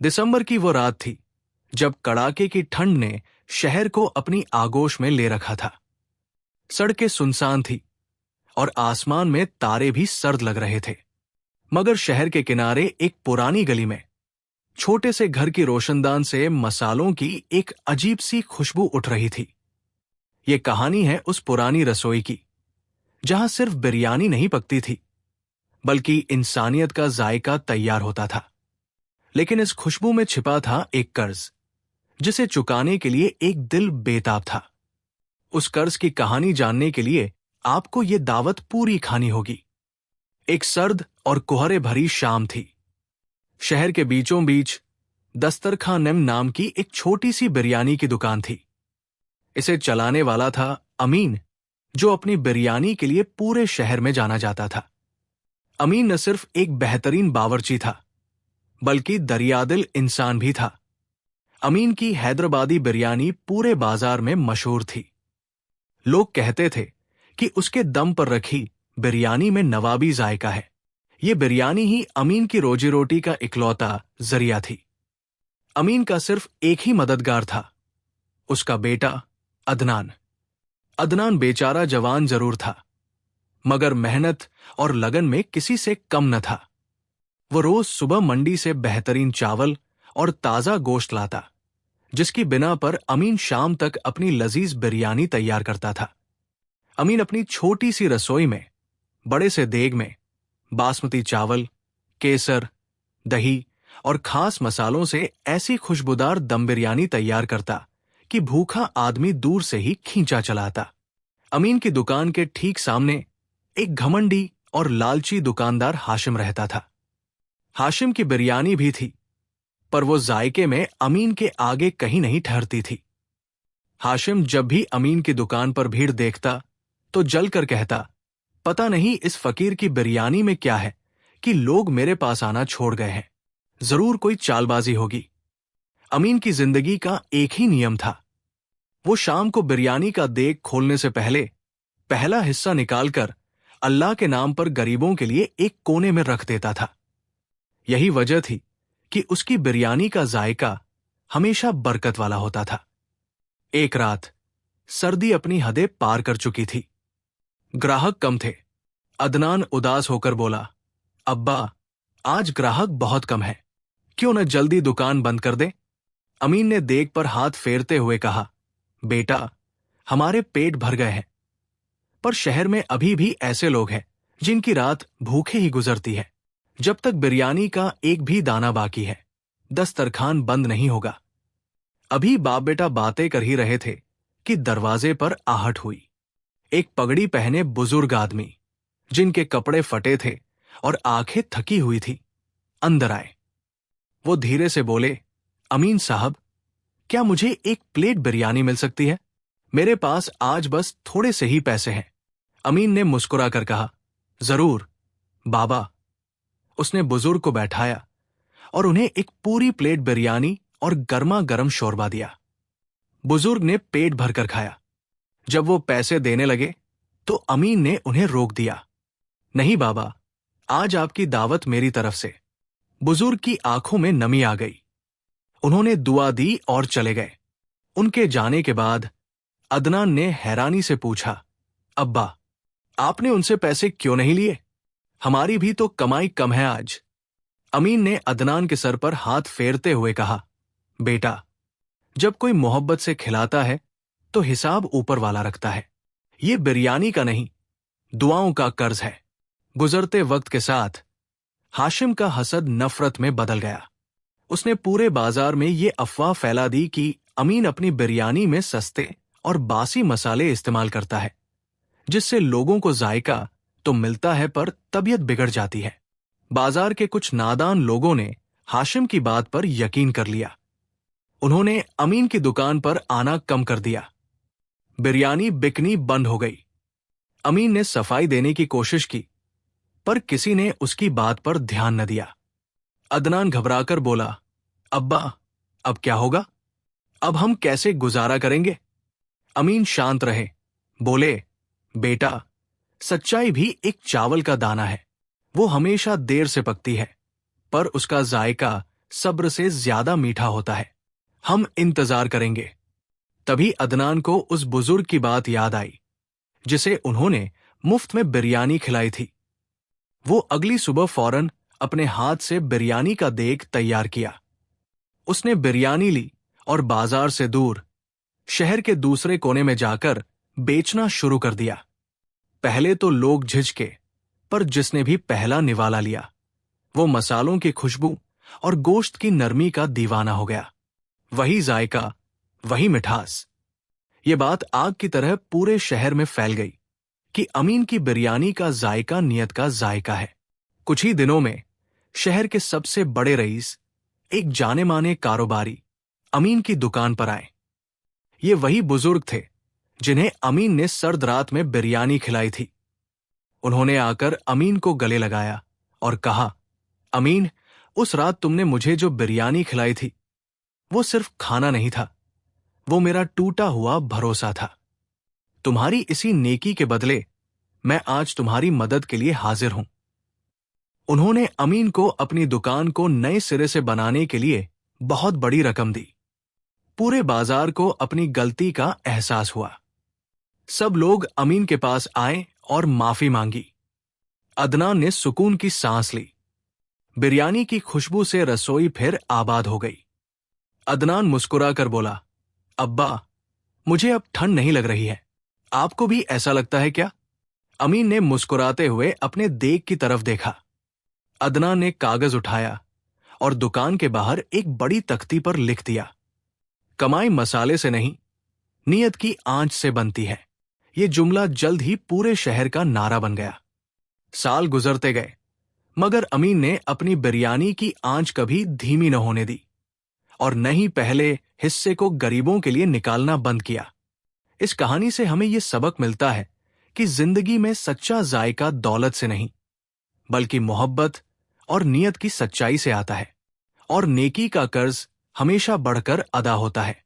दिसंबर की वो रात थी जब कड़ाके की ठंड ने शहर को अपनी आगोश में ले रखा था। सड़कें सुनसान थी और आसमान में तारे भी सर्द लग रहे थे। मगर शहर के किनारे एक पुरानी गली में छोटे से घर की रोशनदान से मसालों की एक अजीब सी खुशबू उठ रही थी। ये कहानी है उस पुरानी रसोई की जहां सिर्फ बिरयानी नहीं पकती थी, बल्कि इंसानियत का जायका तैयार होता था। लेकिन इस खुशबू में छिपा था एक कर्ज, जिसे चुकाने के लिए एक दिल बेताब था। उस कर्ज की कहानी जानने के लिए आपको ये दावत पूरी खानी होगी। एक सर्द और कुहरे भरी शाम थी। शहर के बीचों बीच दस्तरखानम नाम की एक छोटी सी बिरयानी की दुकान थी। इसे चलाने वाला था अमीन, जो अपनी बिरयानी के लिए पूरे शहर में जाना जाता था। अमीन न सिर्फ एक बेहतरीन बावर्ची था, बल्कि दरियादिल इंसान भी था। अमीन की हैदराबादी बिरयानी पूरे बाजार में मशहूर थी। लोग कहते थे कि उसके दम पर रखी बिरयानी में नवाबी जायका है। ये बिरयानी ही अमीन की रोजी रोटी का इकलौता जरिया थी। अमीन का सिर्फ एक ही मददगार था, उसका बेटा अदनान। अदनान बेचारा जवान जरूर था, मगर मेहनत और लगन में किसी से कम न था। वो रोज सुबह मंडी से बेहतरीन चावल और ताजा गोश्त लाता, जिसकी बिना पर अमीन शाम तक अपनी लजीज बिरयानी तैयार करता था। अमीन अपनी छोटी सी रसोई में बड़े से देग में बासमती चावल, केसर, दही और खास मसालों से ऐसी खुशबूदार दम बिरयानी तैयार करता कि भूखा आदमी दूर से ही खींचा चलाता। अमीन की दुकान के ठीक सामने एक घमंडी और लालची दुकानदार हाशिम रहता था। हाशिम की बिरयानी भी थी, पर वो जायके में अमीन के आगे कहीं नहीं ठहरती थी। हाशिम जब भी अमीन की दुकान पर भीड़ देखता तो जलकर कहता, पता नहीं इस फकीर की बिरयानी में क्या है कि लोग मेरे पास आना छोड़ गए हैं। जरूर कोई चालबाजी होगी। अमीन की जिंदगी का एक ही नियम था। वो शाम को बिरयानी का देग खोलने से पहले पहला हिस्सा निकालकर अल्लाह के नाम पर गरीबों के लिए एक कोने में रख देता था। यही वजह थी कि उसकी बिरयानी का जायका हमेशा बरकत वाला होता था। एक रात सर्दी अपनी हदें पार कर चुकी थी। ग्राहक कम थे। अदनान उदास होकर बोला, अब्बा, आज ग्राहक बहुत कम है, क्यों न जल्दी दुकान बंद कर दे। अमीन ने देग पर हाथ फेरते हुए कहा, बेटा, हमारे पेट भर गए हैं, पर शहर में अभी भी ऐसे लोग हैं जिनकी रात भूखे ही गुजरती है। जब तक बिरयानी का एक भी दाना बाकी है, दस्तरखान बंद नहीं होगा। अभी बाप बेटा बातें कर ही रहे थे कि दरवाजे पर आहट हुई। एक पगड़ी पहने बुजुर्ग आदमी, जिनके कपड़े फटे थे और आंखें थकी हुई थी, अंदर आए। वो धीरे से बोले, अमीन साहब, क्या मुझे एक प्लेट बिरयानी मिल सकती है? मेरे पास आज बस थोड़े से ही पैसे हैं। अमीन ने मुस्कुरा कर कहा, जरूर बाबा। उसने बुजुर्ग को बैठाया और उन्हें एक पूरी प्लेट बिरयानी और गर्मा गर्म शोरबा दिया। बुजुर्ग ने पेट भरकर खाया। जब वो पैसे देने लगे तो अमीन ने उन्हें रोक दिया। नहीं बाबा, आज आपकी दावत मेरी तरफ से। बुजुर्ग की आंखों में नमी आ गई। उन्होंने दुआ दी और चले गए। उनके जाने के बाद अदनान ने हैरानी से पूछा, अब्बा, आपने उनसे पैसे क्यों नहीं लिए? हमारी भी तो कमाई कम है आज। अमीन ने अदनान के सर पर हाथ फेरते हुए कहा, बेटा, जब कोई मोहब्बत से खिलाता है तो हिसाब ऊपर वाला रखता है। ये बिरयानी का नहीं, दुआओं का कर्ज है। गुजरते वक्त के साथ हाशिम का हसद नफरत में बदल गया। उसने पूरे बाजार में ये अफवाह फैला दी कि अमीन अपनी बिरयानी में सस्ते और बासी मसाले इस्तेमाल करता है, जिससे लोगों को जायका तो मिलता है पर तबीयत बिगड़ जाती है। बाजार के कुछ नादान लोगों ने हाशिम की बात पर यकीन कर लिया। उन्होंने अमीन की दुकान पर आना कम कर दिया। बिरयानी बिकनी बंद हो गई। अमीन ने सफाई देने की कोशिश की, पर किसी ने उसकी बात पर ध्यान न दिया। अदनान घबराकर बोला, अब्बा, अब क्या होगा? अब हम कैसे गुजारा करेंगे? अमीन शांत रहे, बोले, बेटा, सच्चाई भी एक चावल का दाना है। वो हमेशा देर से पकती है, पर उसका जायका सब्र से ज्यादा मीठा होता है। हम इंतजार करेंगे। तभी अदनान को उस बुजुर्ग की बात याद आई जिसे उन्होंने मुफ्त में बिरयानी खिलाई थी। वो अगली सुबह फौरन अपने हाथ से बिरयानी का देग तैयार किया। उसने बिरयानी ली और बाजार से दूर शहर के दूसरे कोने में जाकर बेचना शुरू कर दिया। पहले तो लोग झिझके, पर जिसने भी पहला निवाला लिया वो मसालों की खुशबू और गोश्त की नरमी का दीवाना हो गया। वही जायका, वही मिठास। ये बात आग की तरह पूरे शहर में फैल गई कि अमीन की बिरयानी का जायका नियत का जायका है। कुछ ही दिनों में शहर के सबसे बड़े रईस, एक जाने माने कारोबारी, अमीन की दुकान पर आए। ये वही बुजुर्ग थे जिन्हें अमीन ने सर्द रात में बिरयानी खिलाई थी। उन्होंने आकर अमीन को गले लगाया और कहा, अमीन, उस रात तुमने मुझे जो बिरयानी खिलाई थी वो सिर्फ खाना नहीं था, वो मेरा टूटा हुआ भरोसा था। तुम्हारी इसी नेकी के बदले मैं आज तुम्हारी मदद के लिए हाजिर हूं। उन्होंने अमीन को अपनी दुकान को नए सिरे से बनाने के लिए बहुत बड़ी रकम दी। पूरे बाजार को अपनी गलती का एहसास हुआ। सब लोग अमीन के पास आए और माफी मांगी। अदनान ने सुकून की सांस ली। बिरयानी की खुशबू से रसोई फिर आबाद हो गई। अदनान मुस्कुराकर बोला, अब्बा, मुझे अब ठंड नहीं लग रही है। आपको भी ऐसा लगता है क्या? अमीन ने मुस्कुराते हुए अपने देग की तरफ देखा। अदनान ने कागज उठाया और दुकान के बाहर एक बड़ी तख्ती पर लिख दिया, कमाई मसाले से नहीं, नियत की आंच से बनती है। ये जुमला जल्द ही पूरे शहर का नारा बन गया। साल गुजरते गए, मगर अमीन ने अपनी बिरयानी की आंच कभी धीमी न होने दी और न ही पहले हिस्से को गरीबों के लिए निकालना बंद किया। इस कहानी से हमें यह सबक मिलता है कि जिंदगी में सच्चा जायका दौलत से नहीं, बल्कि मोहब्बत और नियत की सच्चाई से आता है, और नेकी का कर्ज हमेशा बढ़कर अदा होता है।